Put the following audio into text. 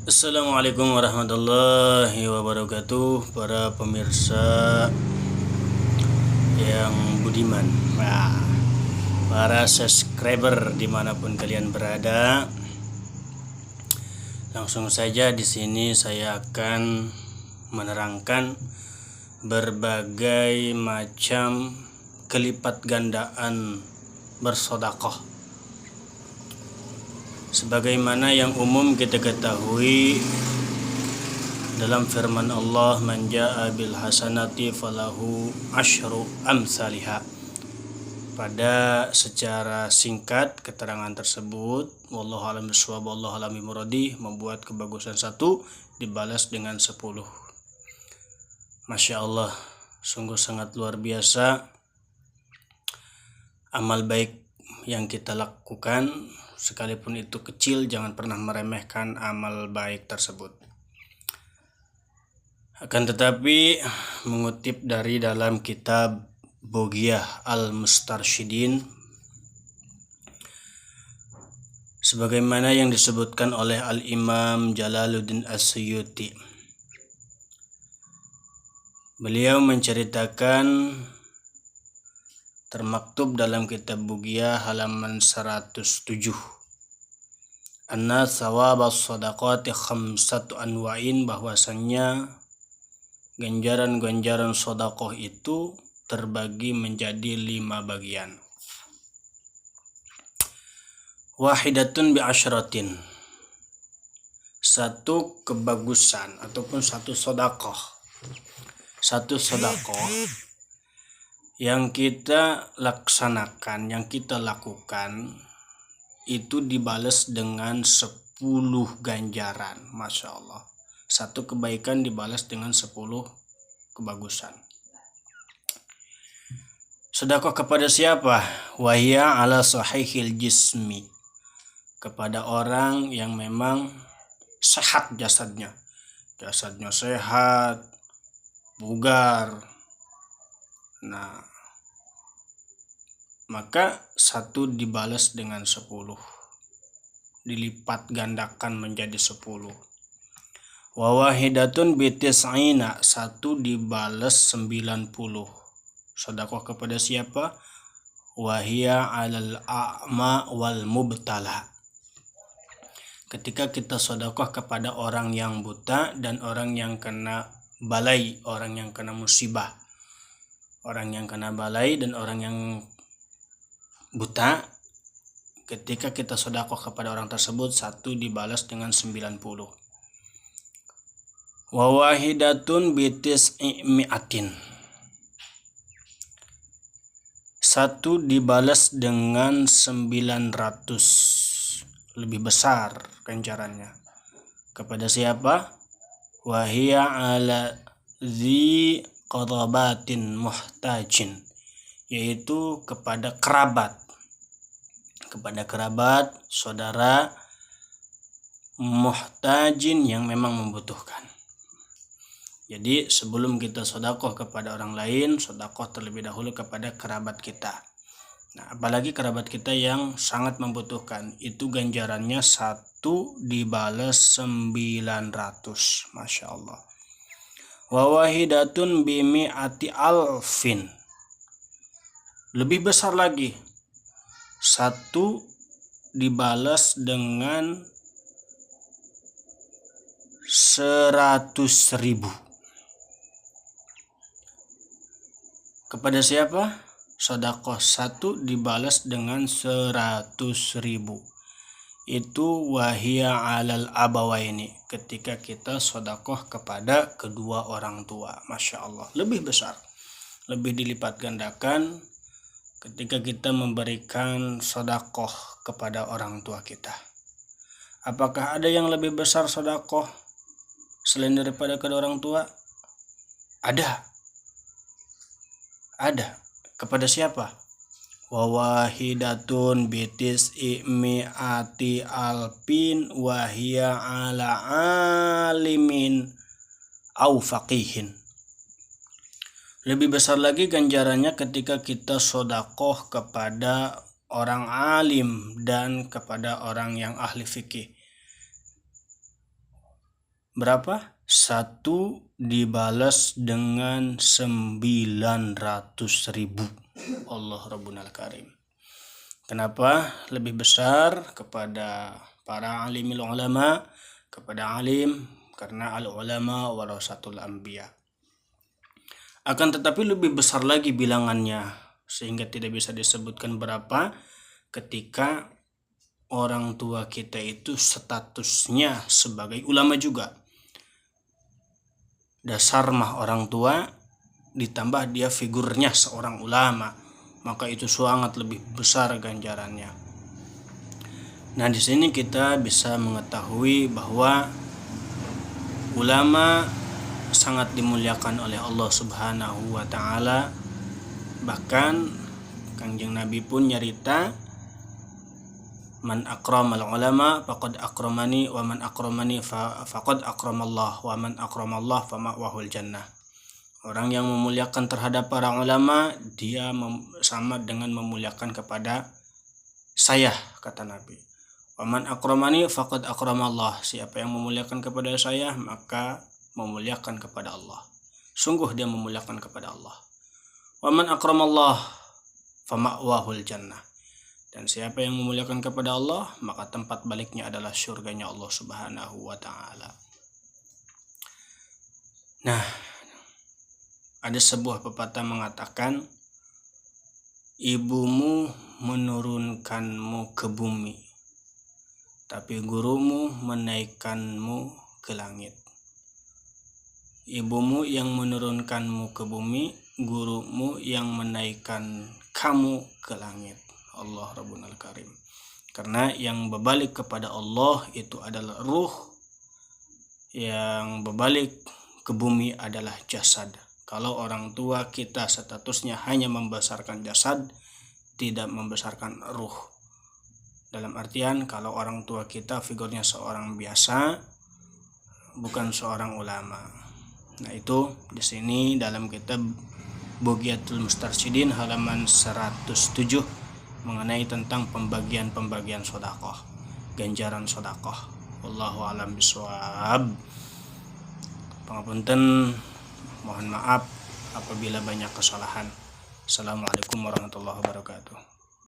Assalamualaikum warahmatullahi wabarakatuh, para pemirsa yang budiman, para subscriber dimanapun kalian berada. Langsung saja di sini saya akan menerangkan berbagai macam kelipat gandaan bersedekah. Sebagaimana yang umum kita ketahui dalam firman Allah, man jaa bil hasanati falahu asyru amsalihha. Pada secara singkat keterangan tersebut, wallahu a'lam bishawab, wallahu a'lam bimuradi, membuat kebagusan satu dibalas dengan 10. Masya Allah, sungguh sangat luar biasa amal baik yang kita lakukan. Sekalipun itu kecil, jangan pernah meremehkan amal baik tersebut. Akan tetapi, mengutip dari dalam kitab Bogiyah Al-Mustarsyidin, sebagaimana yang disebutkan oleh Al-Imam Jalaluddin As-Suyuti, beliau menceritakan, termaktub dalam kitab Bugiyah halaman 107, anna thawabas sadaqati khamsatu anwa'in, bahwasannya ganjaran-ganjaran sedekah itu terbagi menjadi 5 bagian. Wahidatun bi asyratin, satu kebagusan ataupun satu sedekah yang kita laksanakan, yang kita lakukan itu dibalas dengan 10 ganjaran. Masya Allah, satu kebaikan dibalas dengan 10 kebagusan. Sedekah kepada siapa? Wahya ala sahihil jismi, kepada orang yang memang sehat jasadnya sehat, bugar. Nah, maka satu dibalas dengan 10, dilipat gandakan menjadi 10. Wawahidatun bitis'ina, satu dibalas 90. Sedekah kepada siapa? Wahia alal a'ma wal mubtala, ketika kita sedekah kepada orang yang buta dan orang yang kena balai, orang yang kena musibah. Orang yang kena balai dan orang yang buta, ketika kita sedekah kepada orang tersebut, satu dibalas dengan 90. Wa wahidatun bitis'i mi'atin, satu dibalas dengan 900, lebih besar ganjarannya. Kepada siapa? Wahia ala zi qarabatin muhtajin, yaitu kepada kerabat, saudara muhtajin yang memang membutuhkan. Jadi sebelum kita sedekah kepada orang lain, sedekah terlebih dahulu kepada kerabat kita. Nah, apalagi kerabat kita yang sangat membutuhkan, itu ganjarannya satu dibalas 900. Masya Allah. Wawahidatun bimi'ati alfin, lebih besar lagi, satu dibalas dengan 100.000. Kepada siapa? Sedekah satu dibalas dengan 100.000. Itu wahia alal abawaini, ketika kita sedekah kepada kedua orang tua. Masya Allah, lebih besar, lebih dilipat gandakan ketika kita memberikan sedekah kepada orang tua kita. Apakah ada yang lebih besar sedekah selain daripada kedua orang tua? Ada. Kepada siapa? Wawahidatun bitis'i mi'ati alpin wahia ala alimin au faqihin. Lebih besar lagi ganjarannya ketika kita sedekah kepada orang alim dan kepada orang yang ahli fikih. berapa? 1 dibalas dengan 900.000. Allah Rabbunal Karim. Kenapa lebih besar kepada para alimil ulama, kepada alim, karena al ulama warasatul anbiya. Akan tetapi lebih besar lagi bilangannya, sehingga tidak bisa disebutkan berapa ketika orang tua kita itu statusnya sebagai ulama juga. Dasar mah orang tua ditambah dia figurnya seorang ulama, maka itu sangat lebih besar ganjarannya. Nah, di sini kita bisa mengetahui bahwa ulama sangat dimuliakan oleh Allah Subhanahu wa taala. Bahkan Kanjeng Nabi pun nyarita, man akramal ulama faqad akramani wa man akramani faqad akramallah wa man akramallah fama'wahul jannah. Orang yang memuliakan terhadap para ulama, dia sama dengan memuliakan kepada saya, kata Nabi. Wa man akramani faqad akramallah. Siapa yang memuliakan kepada saya, maka memuliakan kepada Allah. Sungguh dia memuliakan kepada Allah. Wa man akramallah fama'wahul jannah. Dan siapa yang memuliakan kepada Allah, maka tempat baliknya adalah surganya Allah Subhanahu wa taala. Nah, ada sebuah pepatah mengatakan, ibumu menurunkanmu ke bumi, tapi gurumu menaikkanmu ke langit. Ibumu yang menurunkanmu ke bumi, gurumu yang menaikkan kamu ke langit. Allah Rabbunal Karim. Karena yang berbalik kepada Allah itu adalah ruh, yang berbalik ke bumi adalah jasad. Kalau orang tua kita statusnya hanya membesarkan jasad, tidak membesarkan ruh. Dalam artian kalau orang tua kita figurnya seorang biasa, bukan seorang ulama. Nah, itu di sini dalam kitab Bugyatul Mustarsyidin halaman 107 mengenai tentang pembagian sedekah, ganjaran sedekah. Wallahu a'lam bishawab. Pangapunten, mohon maaf apabila banyak kesalahan. Assalamualaikum warahmatullahi wabarakatuh.